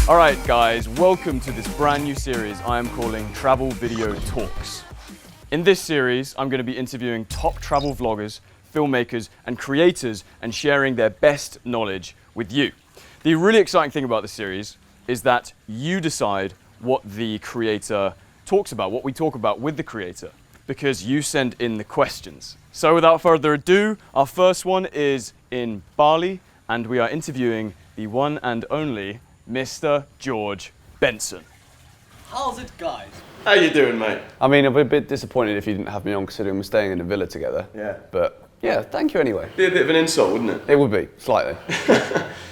All right, guys, welcome to this brand new series I am calling Travel Video Talks. In this series, I'm going to be interviewing top travel vloggers, filmmakers, and creators and sharing their best knowledge with you. The really exciting thing about this series is that you decide what the creator talks about, what we talk about with the creator, because you send in the questions. So without further ado, our first one is in Bali, and we are interviewing the one and only Mr. George Benson. How's it, guys? How you doing, mate? I mean, I'd be a bit disappointed if you didn't have me on, considering we're staying in a villa together. Yeah. But yeah, thank you anyway. Be a bit of an insult, wouldn't it? It would be, slightly.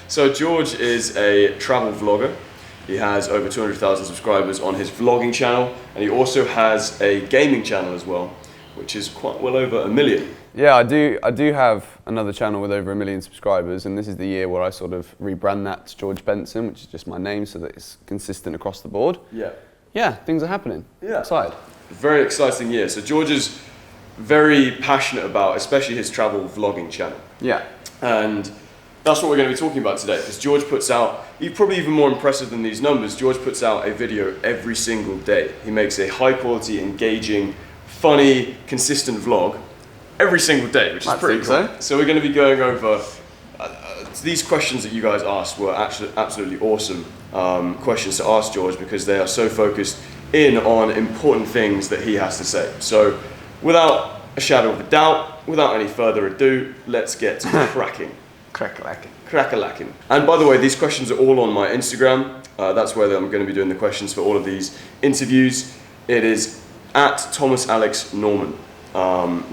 So George is a travel vlogger. He has over 200,000 subscribers on his vlogging channel, and he also has a gaming channel as well, which is quite well over 1 million. Yeah, I do have another channel with over 1 million subscribers, and this is the year where I sort of rebrand that to George Benson, which is just my name, so that it's consistent across the board. Yeah. Yeah, things are happening. Yeah. Excited. Very exciting year. So George is very passionate about, especially his travel vlogging channel. Yeah. And that's what we're going to be talking about today, because George puts out, he's probably even more impressive than these numbers, George puts out a video every single day. He makes a high quality, engaging, funny, consistent vlog every single day, which is pretty cool. So we're going to be going over these questions that you guys asked were actually absolutely awesome questions to ask George, because they are so focused in on important things that he has to say. So without a shadow of a doubt, without any further ado, let's get cracking. Crack-a-lacking. And by the way, these questions are all on my Instagram. That's where I'm going to be doing the questions for all of these interviews. It is at Thomas Alex Norman.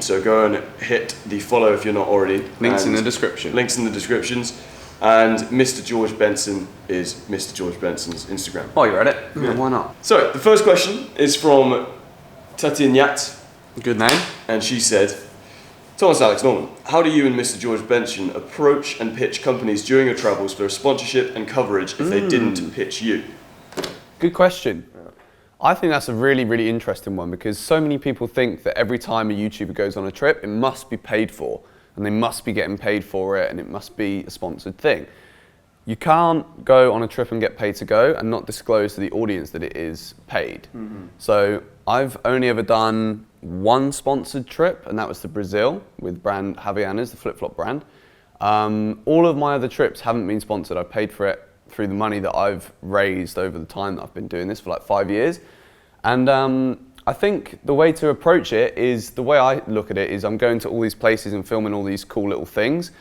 So go and hit the follow if you're not already. Links in the description. Links in the descriptions. And Mr. George Benson is Mr. George Benson's Instagram. Oh, you're at it? Yeah. Why not? So the first question is from Tatinyat, Good name. and she said, Thomas Alex Norman, how do you and Mr. George Benson approach and pitch companies during your travels for a sponsorship and coverage if they didn't pitch you? Good question. I think that's a really, really interesting one, because so many people think that every time a YouTuber goes on a trip, it must be paid for, and they must be getting paid for it, and it must be a sponsored thing. You can't go on a trip and get paid to go and not disclose to the audience that it is paid. So I've only ever done one sponsored trip, and that was to Brazil with brand Havaianas, the flip-flop brand. All of my other trips haven't been sponsored. I've paid for it through the money that I've raised over the time that I've been doing this for like 5 years. And I think the way to approach it is, the way I look at it is, I'm going to all these places and filming all these cool little things.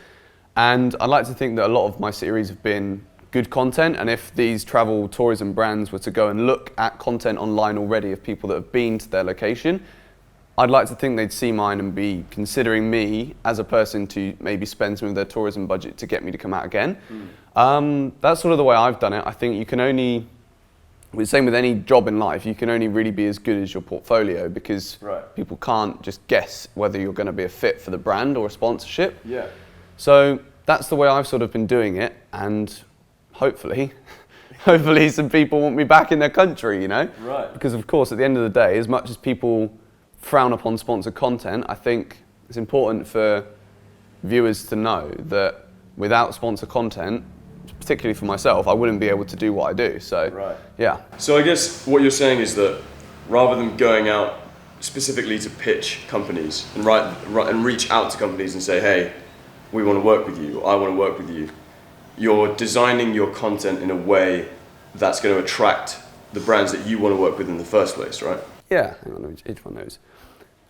And I like to think that a lot of my series have been good content, and if these travel tourism brands were to go and look at content online already of people that have been to their location, I'd like to think they'd see mine and be considering me as a person to maybe spend some of their tourism budget to get me to come out again. That's sort of the way I've done it. I think you can only, same with any job in life, you can only really be as good as your portfolio, because people can't just guess whether you're going to be a fit for the brand or a sponsorship. Yeah. So that's the way I've sort of been doing it, and hopefully some people want me back in their country, you know? Right. Because of course, at the end of the day, as much as people frown upon sponsored content, I think it's important for viewers to know that without sponsored content, particularly for myself, I wouldn't be able to do what I do. So, yeah. So I guess what you're saying is that rather than going out specifically to pitch companies and reach out to companies and say, hey, we want to work with you, or I want to work with you, you're designing your content in a way that's going to attract the brands that you want to work with in the first place, right? Yeah, hang on, each one knows.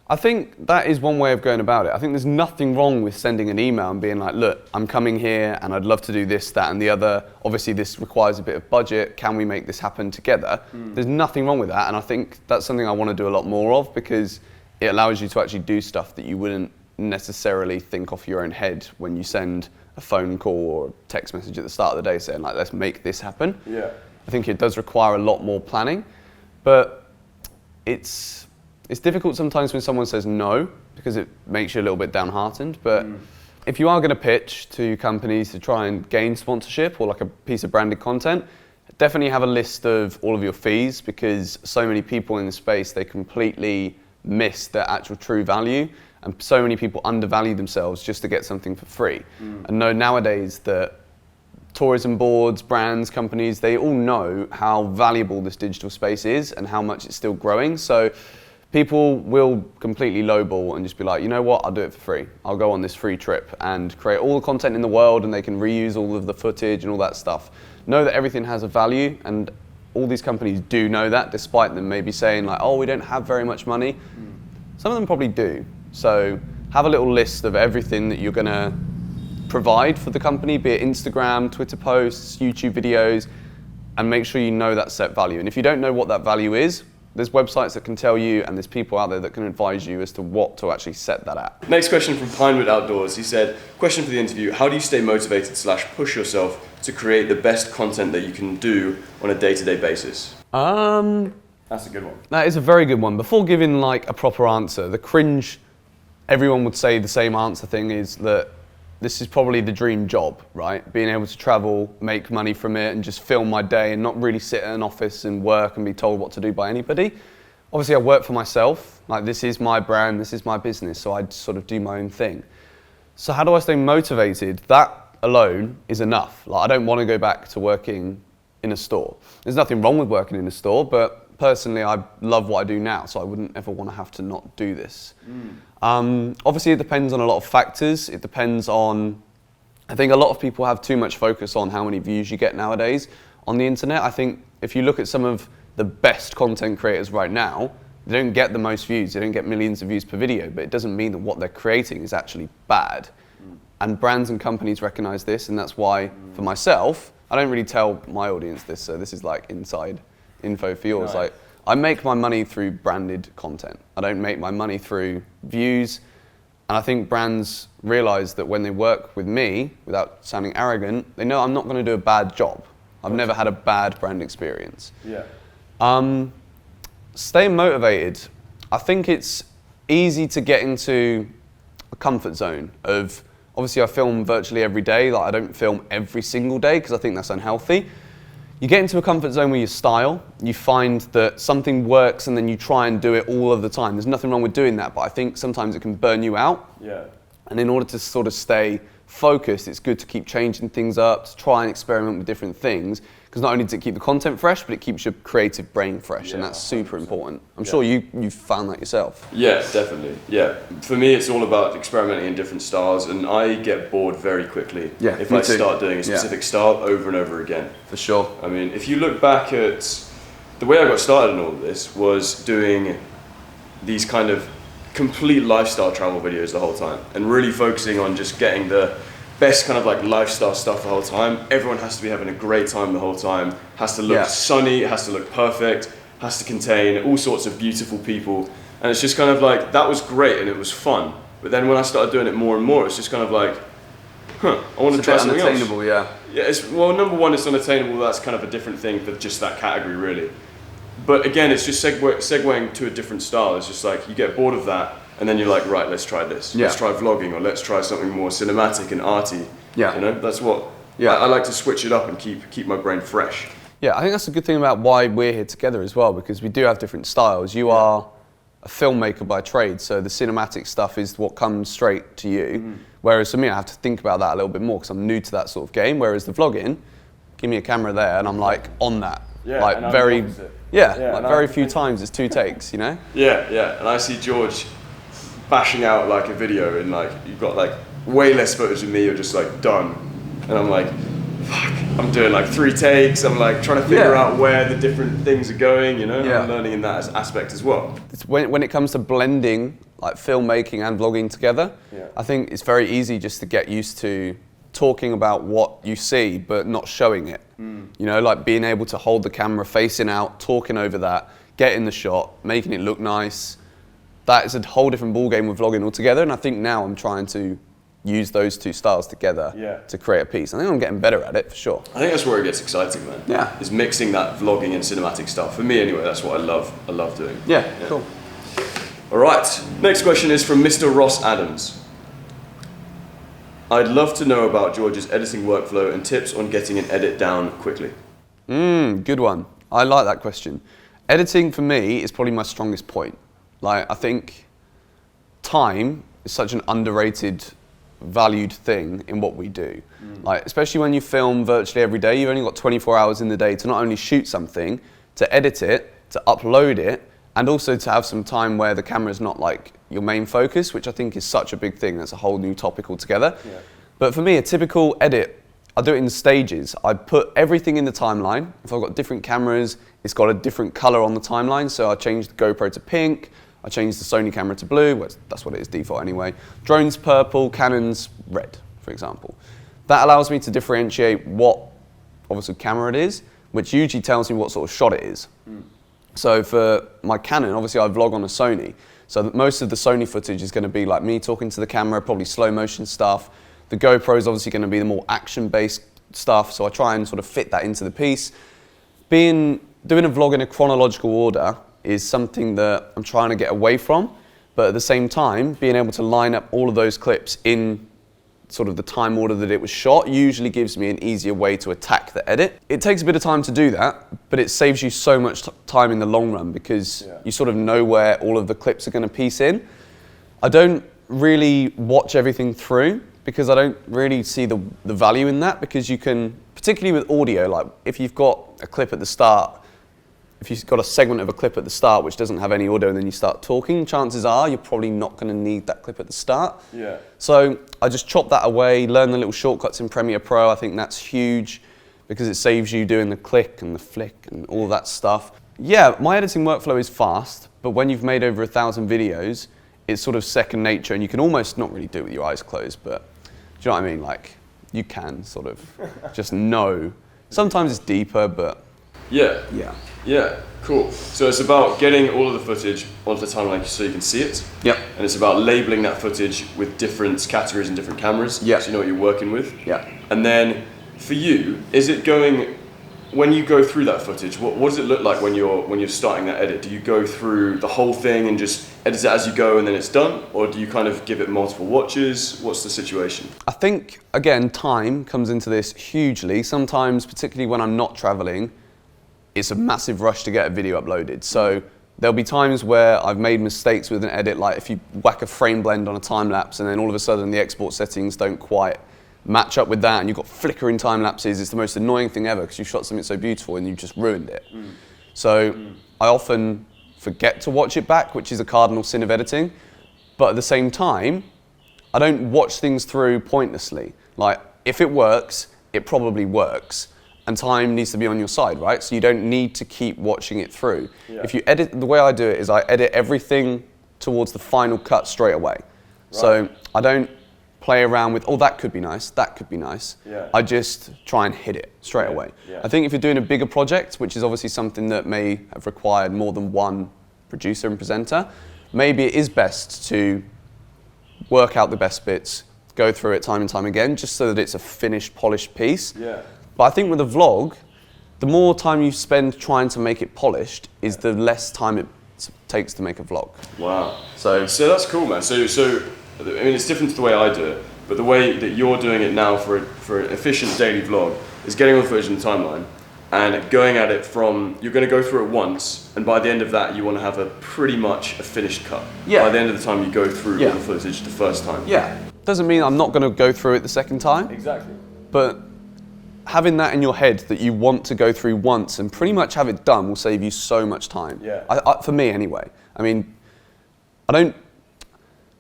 I think that is one way of going about it. I think there's nothing wrong with sending an email and being like, look, I'm coming here and I'd love to do this, that and the other. Obviously this requires a bit of budget. Can we make this happen together? There's nothing wrong with that, and I think that's something I want to do a lot more of, because it allows you to actually do stuff that you wouldn't necessarily think off your own head when you send a phone call or a text message at the start of the day saying like, let's make this happen. Yeah. I think it does require a lot more planning, but it's difficult sometimes when someone says no, because it makes you a little bit downhearted. But if you are going to pitch to companies to try and gain sponsorship or like a piece of branded content, definitely have a list of all of your fees, because so many people in the space, they completely miss their actual true value, and so many people undervalue themselves just to get something for free. And know nowadays that tourism boards, brands, companies, they all know how valuable this digital space is and how much it's still growing. So people will completely lowball and just be like, you know what, I'll do it for free. I'll go on this free trip and create all the content in the world, and they can reuse all of the footage and all that stuff. Know that everything has a value, and all these companies do know that, despite them maybe saying like, oh, we don't have very much money. Some of them probably do. So have a little list of everything that you're gonna provide for the company, be it Instagram, Twitter posts, YouTube videos, and make sure you know that set value. And if you don't know what that value is, there's websites that can tell you, and there's people out there that can advise you as to what to actually set that at. Next question from Pinewood Outdoors. He said, question for the interview, how do you stay motivated / push yourself to create the best content that you can do on a day-to-day basis? That's a good one. That is a very good one. Before giving like a proper answer, the cringe, everyone would say the same answer thing is that this is probably the dream job, right? Being able to travel, make money from it, and just film my day and not really sit in an office and work and be told what to do by anybody. Obviously, I work for myself. Like, this is my brand, this is my business, so I sort of do my own thing. So how do I stay motivated? That alone is enough. Like, I don't want to go back to working in a store. There's nothing wrong with working in a store, but personally, I love what I do now, so I wouldn't ever want to have to not do this. Obviously, it depends on a lot of factors. It depends on, I think a lot of people have too much focus on how many views you get nowadays on the internet. I think if you look at some of the best content creators right now, they don't get the most views, they don't get millions of views per video, but it doesn't mean that what they're creating is actually bad. And brands and companies recognize this, and that's why, for myself, I don't really tell my audience this, so this is like inside info for yours. No. Like, I make my money through branded content. I don't make my money through views. And I think brands realize that when they work with me, without sounding arrogant, they know I'm not going to do a bad job. I've never had a bad brand experience. Yeah. Staying motivated. I think it's easy to get into a comfort zone of, obviously I film virtually every day. Like, I don't film every single day because I think that's unhealthy. You get into a comfort zone with your style, you find that something works and then you try and do it all of the time. There's nothing wrong with doing that, but I think sometimes it can burn you out. Yeah. And in order to sort of stay focused, it's good to keep changing things up, to try and experiment with different things, because not only does it keep the content fresh, but it keeps your creative brain fresh, and that's super 100%. important. I'm sure you've found that yourself. Yeah, definitely. Yeah. For me, it's all about experimenting in different styles, and I get bored very quickly if me I too. start doing a specific style over and over again. For sure. I mean, if you look back at the way I got started in all of this was doing these kind of complete lifestyle travel videos the whole time, and really focusing on just getting the best kind of like lifestyle stuff the whole time. Everyone has to be having a great time the whole time, has to look sunny, it has to look perfect, has to contain all sorts of beautiful people, and it's just kind of like, that was great and it was fun. But then when I started doing it more and more, it's just kind of like, I want to try something else. Unattainable, yeah. Yeah, well, number one, it's unattainable. That's kind of a different thing for just that category, really. But again, it's just segueing to a different style. It's just like, you get bored of that, and then you're like, right, let's try this. Let's try vlogging, or let's try something more cinematic and arty. Yeah. You know, that's what. Yeah. I like to switch it up and keep my brain fresh. Yeah, I think that's a good thing about why we're here together as well, because we do have different styles. You are a filmmaker by trade, so the cinematic stuff is what comes straight to you. Whereas for me, I have to think about that a little bit more because I'm new to that sort of game. Whereas the vlogging, give me a camera there and I'm like on that. Yeah, like and very, like very few times. times it's 2 takes, you know? Yeah, and I see George bashing out like a video and like you've got like way less footage than me, you're just like done. And I'm like, fuck, I'm doing like 3 takes, I'm like trying to figure out where the different things are going, you know? I'm learning in that aspect as well. It's when it comes to blending like filmmaking and vlogging together, I think it's very easy just to get used to talking about what you see but not showing it. You know, like being able to hold the camera facing out, talking over that, getting the shot, making it look nice. That is a whole different ballgame with vlogging altogether, and I think now I'm trying to use those 2 styles together to create a piece. I think I'm getting better at it, for sure. I think that's where it gets exciting, man. Yeah. Is mixing that vlogging and cinematic stuff. For me anyway, that's what I love doing. Yeah, cool. All right, next question is from Mr. Ross Adams. I'd love to know about George's editing workflow and tips on getting an edit down quickly. Good one. I like that question. Editing for me is probably my strongest point. Like, I think time is such an underrated valued thing in what we do. Like, especially when you film virtually every day, you've only got 24 hours in the day to not only shoot something, to edit it, to upload it, and also to have some time where the camera's not like your main focus, which I think is such a big thing. That's a whole new topic altogether. Yeah. But for me, a typical edit, I do it in stages. I put everything in the timeline. If I've got different cameras, it's got a different color on the timeline. So I changed the GoPro to pink. I changed the Sony camera to blue. Well, that's what it is default anyway. Drone's purple, Canon's red, for example. That allows me to differentiate what obviously camera it is, which usually tells me what sort of shot it is. So for my Canon, obviously I vlog on a Sony. So most of the Sony footage is going to be like me talking to the camera, probably slow motion stuff. The GoPro is obviously going to be the more action-based stuff, so I try and sort of fit that into the piece. Doing a vlog in a chronological order is something that I'm trying to get away from, but at the same time, being able to line up all of those clips in sort of the time order that it was shot usually gives me an easier way to attack the edit. It takes a bit of time to do that, but it saves you so much time in the long run because you sort of know where all of the clips are going to piece in. I don't really watch everything through because I don't really see the value in that, because you can, particularly with audio, like if you've got a clip at the start, if you've got a segment of a clip at the start which doesn't have any audio and then you start talking, chances are you're probably not going to need that clip at the start. Yeah. So I just chop that away, learn the little shortcuts in Premiere Pro. I think that's huge because it saves you doing the click and the flick and all that stuff. Yeah, my editing workflow is fast, but when you've made over 1,000 videos, it's sort of second nature, and you can almost not really do it with your eyes closed, but do you know what I mean? Like, you can sort of just know. Sometimes it's deeper, but... Yeah. Yeah, cool. So it's about getting all of the footage onto the timeline so you can see it. Yep. And it's about labeling that footage with different categories and different cameras. Yeah. So you know what you're working with. Yeah. And then for you, is it going, when you go through that footage, what does it look like when you're starting that edit? Do you go through the whole thing and just edit it as you go and then it's done? Or do you kind of give it multiple watches? What's the situation? I think, again, time comes into this hugely. Sometimes, particularly when I'm not traveling, it's a massive rush to get a video uploaded. So there'll be times where I've made mistakes with an edit, like if you whack a frame blend on a time lapse and then all of a sudden the export settings don't quite match up with that and you've got flickering time lapses. It's the most annoying thing ever because you shot something so beautiful and you just ruined it. So I often forget to watch it back, which is a cardinal sin of editing. But at the same time, I don't watch things through pointlessly. Like, if it works, it probably works. And time needs to be on your side, right? So you don't need to keep watching it through. Yeah. If you edit, the way I do it is I edit everything towards the final cut straight away. Right. So I don't play around with, oh, that could be nice, that could be nice. Yeah. I just try and hit it straight away. Yeah. I think if you're doing a bigger project, which is obviously something that may have required more than one producer and presenter, maybe it is best to work out the best bits, go through it time and time again, just so that it's a finished, polished piece. Yeah. But I think with a vlog, the more time you spend trying to make it polished is the less time it takes to make a vlog. Wow. So that's cool, man. So I mean, it's different to the way I do it, but the way that you're doing it now for an efficient daily vlog is getting all the footage in the timeline and going at it from, you're going to go through it once, and by the end of that, you want to have a pretty much a finished cut. Yeah. By the end of the time you go through all the footage the first time. Yeah. Doesn't mean I'm not going to go through it the second time. Exactly. But having that in your head that you want to go through once and pretty much have it done will save you so much time. Yeah. For me anyway. I mean,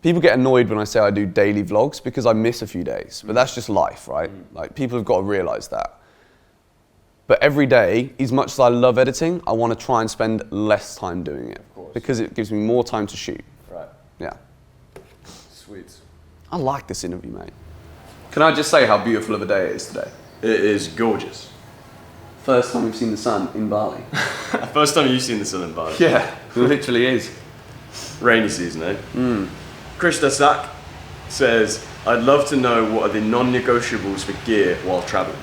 people get annoyed when I say I do daily vlogs because I miss a few days, but that's just life, right? Like, people have got to realize that. But every day, as much as I love editing, I want to try and spend less time doing it because it gives me more time to shoot. Right. Yeah. Sweet. I like this interview, mate. Can I just say how beautiful of a day it is today? It is gorgeous. First time we've seen the sun in Bali. First time you've seen the sun in Bali. Yeah, it literally is. Rainy season, eh? Krishna Sak says, I'd love to know what are the non-negotiables for gear while traveling.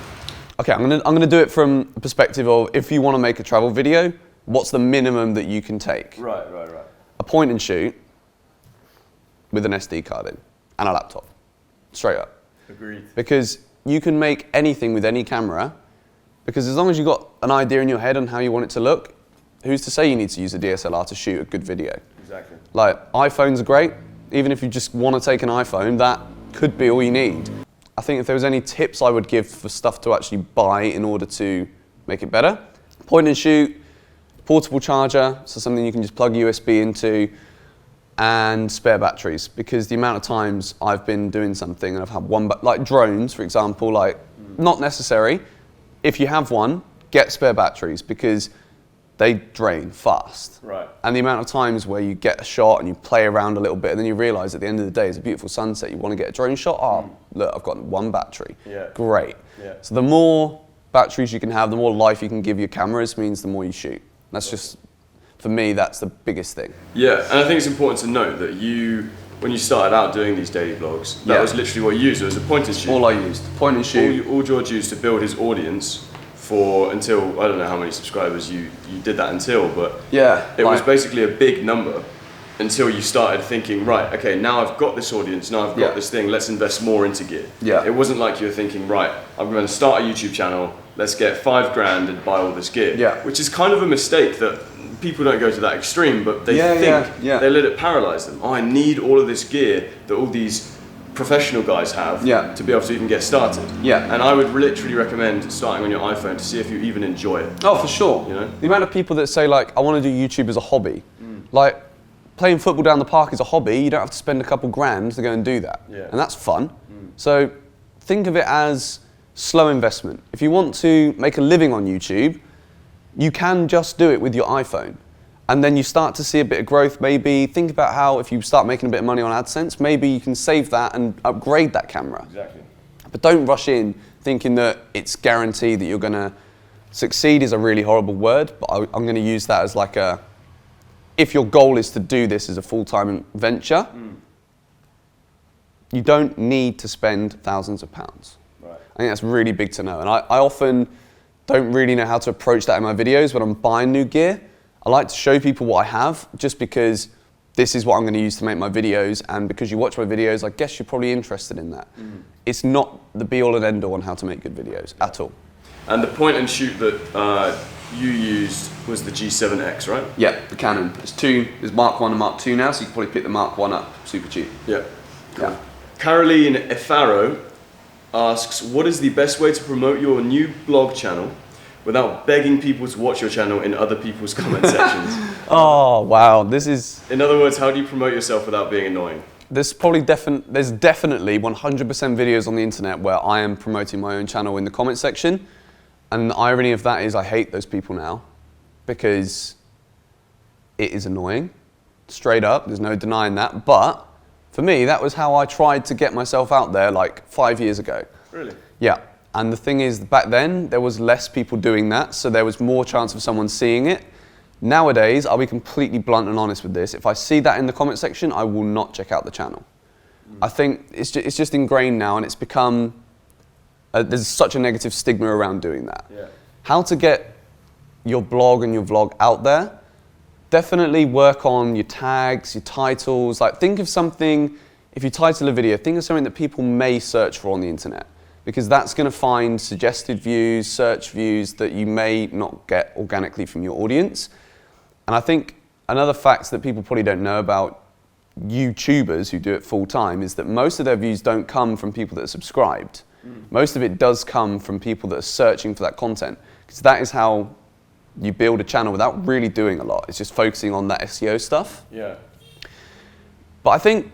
Okay, I'm gonna do it from a perspective of, if you want to make a travel video, what's the minimum that you can take? Right. A point and shoot with an SD card in and a laptop, straight up. Agreed. Because you can make anything with any camera, because as long as you've got an idea in your head on how you want it to look, who's to say you need to use a DSLR to shoot a good video? Exactly. Like, iPhones are great. Even if you just want to take an iPhone, that could be all you need. I think if there was any tips I would give for stuff to actually buy in order to make it better, point and shoot, portable charger, so something you can just plug USB into, and spare batteries, because the amount of times I've been doing something and I've had one, like drones, for example, like not necessary. If you have one, get spare batteries because they drain fast. Right. And the amount of times where you get a shot and you play around a little bit and then you realise at the end of the day it's a beautiful sunset, you want to get a drone shot, oh, look, I've got one battery. Yeah. Great. Yeah. So the more batteries you can have, the more life you can give your cameras, means the more you shoot. That's just, for me, that's the biggest thing. Yeah, and I think it's important to note that when you started out doing these daily vlogs, that was literally what you used. It was a point and shoot. All I used, point and shoot. All George used to build his audience for until, I don't know how many subscribers you did that until, but it was basically a big number until you started thinking, right, okay, now I've got this audience, now I've got this thing, let's invest more into gear. Yeah. It wasn't like you were thinking, right, I'm going to start a YouTube channel, let's get $5 grand and buy all this gear. Yeah. Which is kind of a mistake that people don't go to that extreme, but they they let it paralyze them. Oh, I need all of this gear that all these professional guys have to be able to even get started. Yeah. And I would literally recommend starting on your iPhone to see if you even enjoy it. Oh, for sure. You know? The amount of people that say, like, I want to do YouTube as a hobby. Like, playing football down the park is a hobby. You don't have to spend a couple grand to go and do that. Yeah. And that's fun. So think of it as slow investment. If you want to make a living on YouTube, you can just do it with your iPhone. And then you start to see a bit of growth. Maybe think about how if you start making a bit of money on AdSense, maybe you can save that and upgrade that camera. Exactly. But don't rush in thinking that it's guaranteed that you're going to succeed. Is a really horrible word, but I'm going to use that as like a, if your goal is to do this as a full-time venture, you don't need to spend thousands of pounds. Right. I think that's really big to know. And I often don't really know how to approach that in my videos when I'm buying new gear. I like to show people what I have just because this is what I'm going to use to make my videos, and because you watch my videos, I guess you're probably interested in that. It's not the be-all and end-all on how to make good videos at all. And the point and shoot that you used was the G7X, right? Yeah, the Canon. There's Mark 1 and Mark 2 now, so you can probably pick the Mark 1 up super cheap. Yeah. Cool. Yeah. Caroline Efaro asks, what is the best way to promote your new blog channel without begging people to watch your channel in other people's comment sections? Oh, wow. This is... In other words, how do you promote yourself without being annoying? There's definitely 100% videos on the internet where I am promoting my own channel in the comment section. And the irony of that is I hate those people now because it is annoying. Straight up, there's no denying that. But for me, that was how I tried to get myself out there like 5 years ago. Really? Yeah. And the thing is, back then, there was less people doing that, so there was more chance of someone seeing it. Nowadays, I'll be completely blunt and honest with this. If I see that in the comment section, I will not check out the channel. I think it's just ingrained now, and it's become, there's such a negative stigma around doing that. Yeah. How to get your blog and your vlog out there? Definitely work on your tags, your titles. Like, think of something, if you title a video, think of something that people may search for on the internet, because that's going to find suggested views, search views that you may not get organically from your audience. And I think another fact that people probably don't know about YouTubers who do it full time is that most of their views don't come from people that are subscribed. Most of it does come from people that are searching for that content, because that is how you build a channel without really doing a lot. It's just focusing on that SEO stuff. Yeah. But I think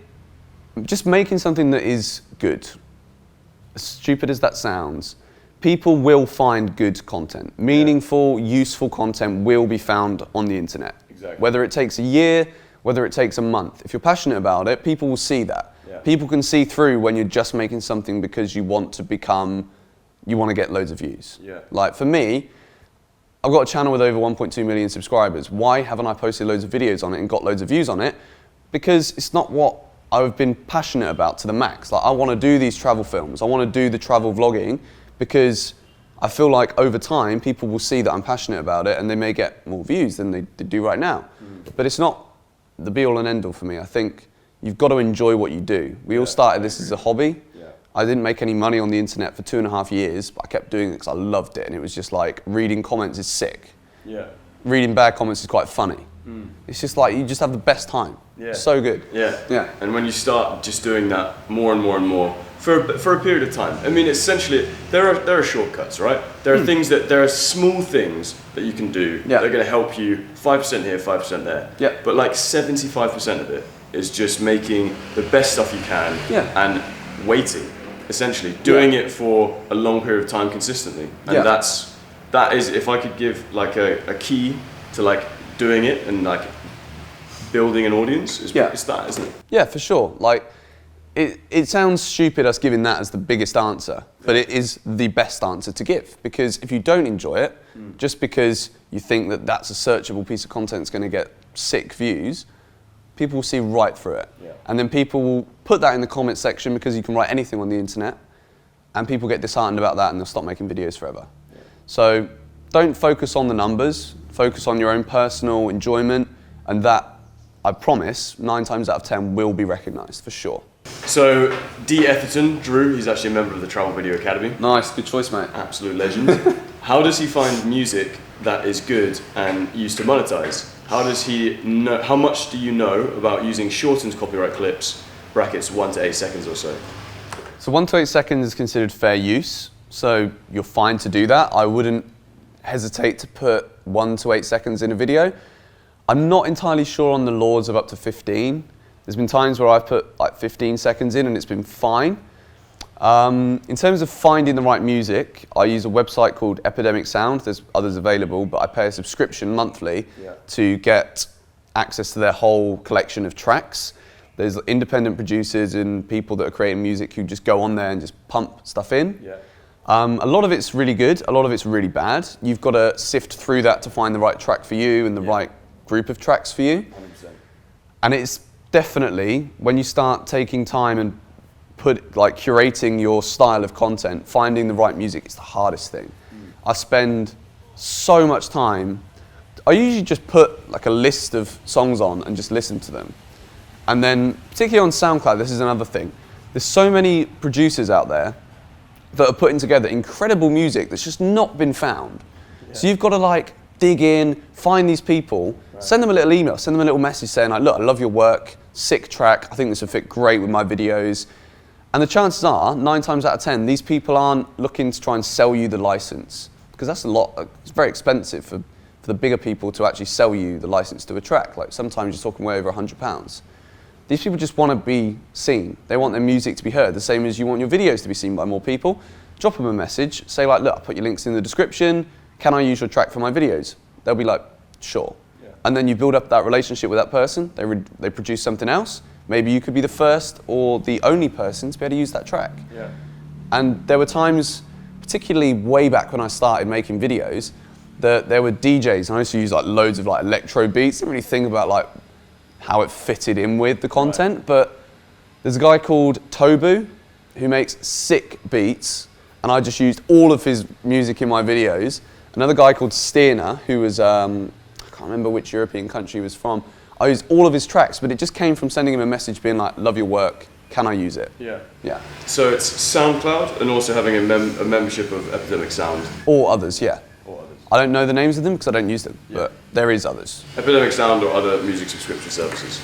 just making something that is good, as stupid as that sounds, people will find good content. Meaningful, useful content will be found on the internet. Exactly. Whether it takes a year, whether it takes a month. If you're passionate about it, people will see that. Yeah. People can see through when you're just making something because you want to get loads of views. Yeah. Like for me, I've got a channel with over 1.2 million subscribers. Why haven't I posted loads of videos on it and got loads of views on it? Because it's not what I've been passionate about to the max. Like, I want to do these travel films. I want to do the travel vlogging because I feel like over time people will see that I'm passionate about it and they may get more views than they do right now. But it's not the be all and end all for me. I think you've got to enjoy what you do. We all started this as a hobby. Yeah. I didn't make any money on the internet for 2.5 years, but I kept doing it because I loved it, and it was just like reading comments is sick. Yeah. Reading bad comments is quite funny. It's just like, you just have the best time. Yeah. So good. Yeah. Yeah. And when you start just doing that more and more and more for a period of time, I mean, essentially, there are shortcuts, right? There are there are small things that you can do that are going to help you 5% here, 5% there. Yeah. But like 75% of it is just making the best stuff you can and waiting, essentially doing it for a long period of time consistently. And that is, if I could give like a key to like doing it and like building an audience, it's that, isn't it? Yeah, for sure. Like, it sounds stupid us giving that as the biggest answer, but it is the best answer to give, because if you don't enjoy it, just because you think that that's a searchable piece of content that's going to get sick views, people will see right through it. Yeah. And then people will put that in the comment section, because you can write anything on the internet, and people get disheartened about that and they'll stop making videos forever. Yeah. So don't focus on the numbers, focus on your own personal enjoyment, and that, I promise, 9 times out of 10 will be recognised, for sure. So, D. Etherton, Drew, he's actually a member of the Travel Video Academy. Nice, good choice, mate. Absolute legend. How does he find music that is good and used to monetize? How does he know? How much do you know about using shortened copyright clips, brackets 1 to 8 seconds or so? So 1 to 8 seconds is considered fair use, so you're fine to do that. I wouldn't hesitate to put 1 to 8 seconds in a video. I'm not entirely sure on the laws of up to 15. There's been times where I've put like 15 seconds in and it's been fine. In terms of finding the right music, I use a website called Epidemic Sound. There's others available, but I pay a subscription monthly to get access to their whole collection of tracks. There's independent producers and people that are creating music who just go on there and just pump stuff in. Yeah. A lot of it's really good, a lot of it's really bad. You've got to sift through that to find the right track for you and the right group of tracks for you. 100%. And it's definitely, when you start taking time and curating your style of content, finding the right music is the hardest thing. I spend so much time. I usually just put like a list of songs on and just listen to them. And then, particularly on SoundCloud, this is another thing. There's so many producers out there that are putting together incredible music that's just not been found. Yeah. So you've got to like dig in, find these people, send them a little email, send them a little message saying like, look, I love your work, sick track, I think this would fit great with my videos. And the chances are, 9 times out of 10, these people aren't looking to try and sell you the license, because that's it's very expensive for the bigger people to actually sell you the license to a track. Like sometimes you're talking way over £100. These people just want to be seen. They want their music to be heard, the same as you want your videos to be seen by more people. Drop them a message, say like, look, I'll put your links in the description, can I use your track for my videos? They'll be like, sure. Yeah. And then you build up that relationship with that person, they produce something else, maybe you could be the first or the only person to be able to use that track. Yeah. And there were times, particularly way back when I started making videos, that there were DJs, and I used to use like loads of like electro beats, didn't really think about like how it fitted in with the content, but there's a guy called Tobu who makes sick beats, and I just used all of his music in my videos. Another guy called Steiner, who was, I can't remember which European country he was from, I used all of his tracks, but it just came from sending him a message being like, love your work, can I use it? Yeah. Yeah. So it's SoundCloud and also having a membership of Epidemic Sound. Or others, yeah. Or others. I don't know the names of them because I don't use them, but there is others. Epidemic Sound or other music subscription services.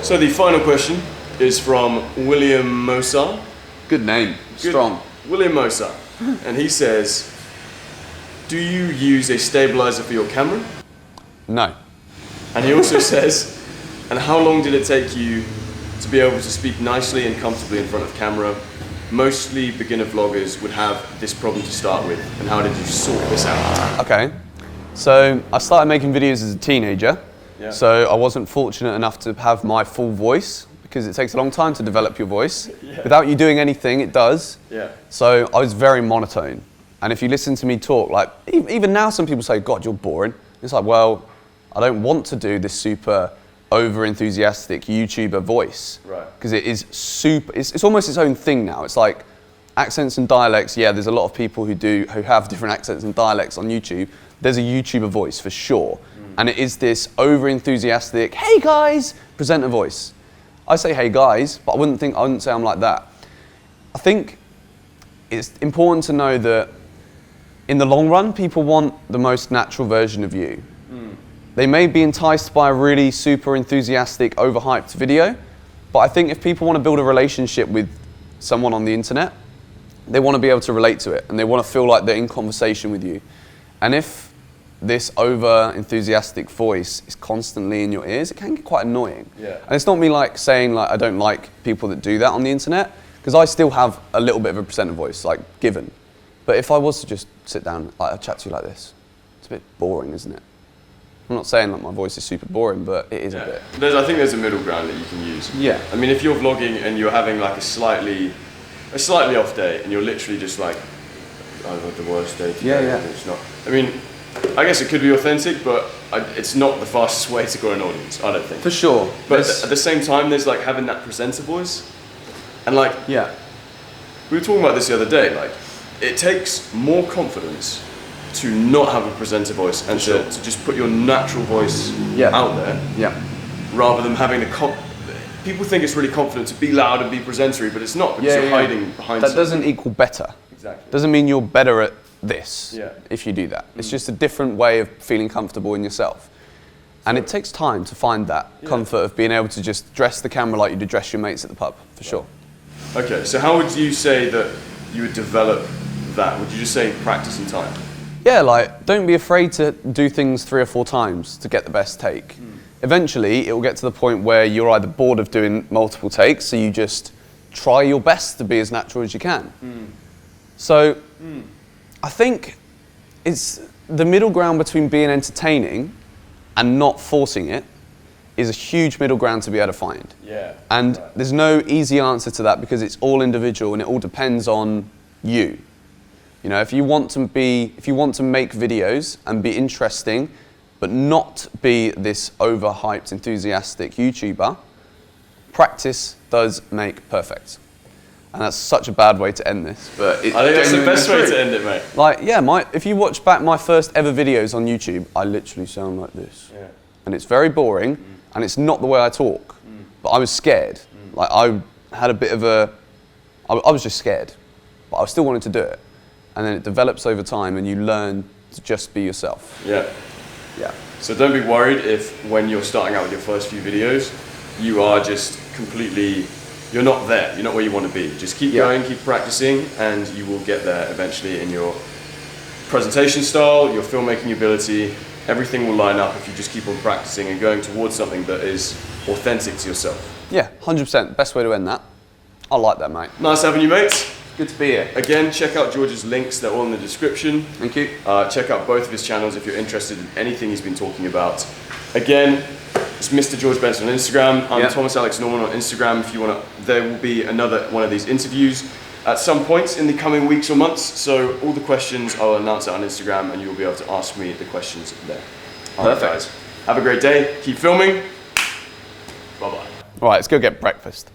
So the final question is from William Mosa. Good name, strong. William Mosa. And he says, do you use a stabilizer for your camera? No. And he also says, and how long did it take you to be able to speak nicely and comfortably in front of camera? Mostly beginner vloggers would have this problem to start with, and how did you sort this out? Okay, so I started making videos as a teenager, so I wasn't fortunate enough to have my full voice, because it takes a long time to develop your voice. Without you doing anything, it does. So I was very monotone, and if you listen to me talk, like even now some people say, God, you're boring. It's like, well, I don't want to do this super over-enthusiastic YouTuber voice, because it is super, it's almost its own thing now. It's like accents and dialects, there's a lot of people who have different accents and dialects on YouTube. There's a YouTuber voice for sure, and it is this over-enthusiastic, hey guys, presenter voice. I say hey guys, but I wouldn't say I'm like that. I think it's important to know that in the long run, people want the most natural version of you. They may be enticed by a really super enthusiastic, overhyped video, but I think if people want to build a relationship with someone on the internet, they want to be able to relate to it, and they want to feel like they're in conversation with you. And if this over-enthusiastic voice is constantly in your ears, it can get quite annoying. Yeah. And it's not me like saying like I don't like people that do that on the internet, because I still have a little bit of a presenter voice, like given. But if I was to just sit down, like I'd chat to you like this, it's a bit boring, isn't it? I'm not saying that my voice is super boring, but it is a bit. I think there's a middle ground that you can use. Yeah. I mean, if you're vlogging and you're having like a slightly off day, and you're literally just like, I've had the worst day today. Yeah. It's not. I mean, I guess it could be authentic, but it's not the fastest way to grow an audience, I don't think. For sure. But at the same time, there's like having that presenter voice, and like, yeah, we were talking about this the other day. Like, it takes more confidence to not have a presenter voice and to just put your natural voice out there, rather than having people think it's really confident to be loud and be presentery, but it's not, because you're hiding behind that something. doesn't equal better. Exactly. Doesn't mean you're better at this if you do that. Mm. It's just a different way of feeling comfortable in yourself. And it takes time to find that comfort of being able to just dress the camera like you'd dress your mates at the pub, for sure. Okay, so how would you say that you would develop that? Would you just say practice and time? Yeah, like, don't be afraid to do things 3 or 4 times to get the best take. Eventually, it will get to the point where you're either bored of doing multiple takes, so you just try your best to be as natural as you can. So, I think it's the middle ground between being entertaining and not forcing it is a huge middle ground to be able to find. Yeah. And there's no easy answer to that, because it's all individual and it all depends on you. You know, if you want to make videos and be interesting, but not be this overhyped, enthusiastic YouTuber, practice does make perfect. And that's such a bad way to end this, but I think that's the best way to end it, mate. Like, yeah, if you watch back my first ever videos on YouTube, I literally sound like this. Yeah. And it's very boring, and it's not the way I talk. But I was scared. Like, I had a bit of I was just scared, but I still wanted to do it. And then it develops over time, and you learn to just be yourself. Yeah. Yeah. So don't be worried if, when you're starting out with your first few videos, you are just completely, you're not there, you're not where you want to be. Just keep going, keep practicing, and you will get there eventually in your presentation style, your filmmaking ability. Everything will line up if you just keep on practicing and going towards something that is authentic to yourself. Yeah, 100%. Best way to end that. I like that, mate. Nice having you, mates. Good to be here. Again, check out George's links, they're all in the description. Thank you. Check out both of his channels if you're interested in anything he's been talking about. Again, it's Mr. George Benson on Instagram. I'm Thomas Alex Norman on Instagram. If you want to, there will be another one of these interviews at some point in the coming weeks or months. So all the questions I'll announce it on Instagram, and you'll be able to ask me the questions there. Perfect. Right, guys. Have a great day. Keep filming. Bye-bye. All right, let's go get breakfast.